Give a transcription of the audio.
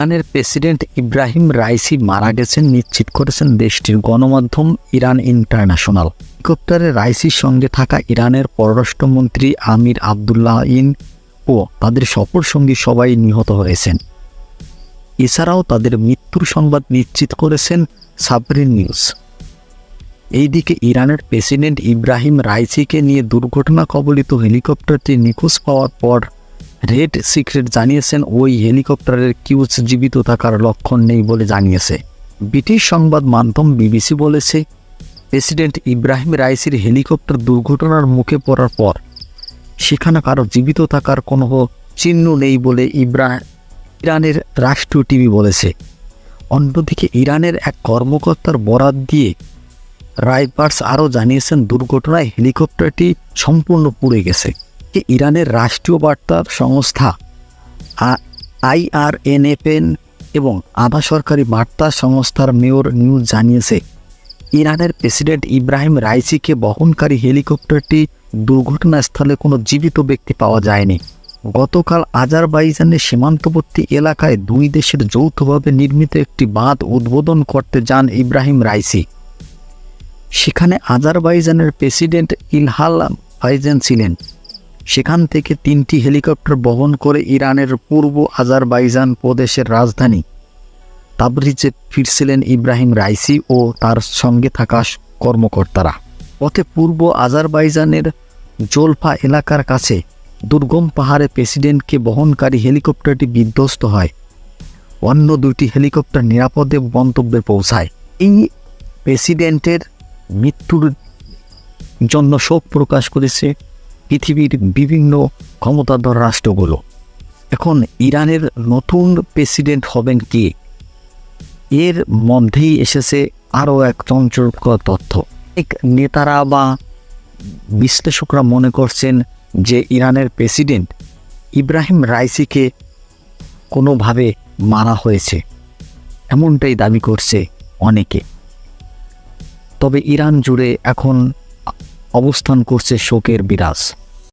ইরানের president Ebrahim Raisi মারা গেছেন নিশ্চিত করেছেন দেশটির গণমাধ্যম ইরান ইন্টারন্যাশনাল। হেলিকপ্টারে রাইসির সঙ্গে থাকা ইরানের পররাষ্ট্রমন্ত্রী আমির আবদুল্লাহিয়ান ও তাদের সফরসঙ্গী সবাই নিহত হয়েছেন। এছাড়াও তাদের মৃত্যুর সংবাদ নিশ্চিত করেছেন সাবরিন নিউজ। এইদিকে ইরানের প্রেসিডেন্ট ইব্রাহিম রাইসিকে নিয়ে দুর্ঘটনা কবলিত হেলিকপ্টারটি নিখোঁজ পাওয়ার পর রেড সিক্রেট জানিয়েছেন ওই হেলিকপ্টারের কিউজ জীবিত থাকার লক্ষণ নেই বলে জানিয়েছে। ব্রিটিশ সংবাদ মাধ্যম বিবিসি বলেছে, প্রেসিডেন্ট ইব্রাহিম রাইসির হেলিকপ্টার দুর্ঘটনার মুখে পড়ার পর সেখানে কারো জীবিত থাকার কোনো চিহ্ন নেই বলে ইরানের রাষ্ট্রীয় টিভি বলেছে। অন্যদিকে ইরানের এক কর্মকর্তার বরাত দিয়ে রাইটার্স আরও জানিয়েছেন দুর্ঘটনায় হেলিকপ্টারটি সম্পূর্ণ পুড়ে গেছে। ইরানের রাষ্ট্রীয় বার্তা সংস্থা IRNAN এবং আধা সরকারি বার্তা সংস্থার মেয়র নিউজ জানিয়েছে, ইরানের প্রেসিডেন্ট ইব্রাহিম রাইসিকে বহনকারী হেলিকপ্টারটি দুর্ঘটনাস্থলে কোনো জীবিত ব্যক্তি পাওয়া যায়নি। গতকাল আজারবাইজানের সীমান্তবর্তী এলাকায় দুই দেশের যৌথভাবে নির্মিত একটি বাঁধ উদ্বোধন করতে যান ইব্রাহিম রাইসি। সেখানে আজারবাইজানের প্রেসিডেন্ট ইলহাম আলিয়েভ ছিলেন। সেখান থেকে 3টি হেলিকপ্টার বহন করে ইরানের পূর্ব আজারবাইজান প্রদেশের রাজধানী তাবরিজে ফিরছিলেন ইব্রাহিম রাইসি ও তার সঙ্গে থাকা কর্মকর্তারা। পথে পূর্ব আজারবাইজানের জোলফা এলাকার কাছে দুর্গম পাহাড়ে প্রেসিডেন্টকে বহনকারী হেলিকপ্টারটি বিধ্বস্ত হয়। অন্য 2টি হেলিকপ্টার নিরাপদে গন্তব্যে পৌঁছায়। এই প্রেসিডেন্টের মৃত্যুর জন্য শোক প্রকাশ করেছে পৃথিবীর বিভিন্ন ক্ষমতাধর রাষ্ট্রগুলো। এখন ইরানের নতুন প্রেসিডেন্ট হবেন কে, এর মধ্যেই এসেছে আরও এক চঞ্চলকর তথ্য। এক নেতারা বা বিশ্লেষকরা মনে করছেন যে ইরানের প্রেসিডেন্ট ইব্রাহিম রাইসিকে কোনোভাবে মারা হয়েছে, এমনটাই দাবি করছে অনেকে। তবে ইরান জুড়ে এখন অবস্থান করছে শোকের বিরাজ।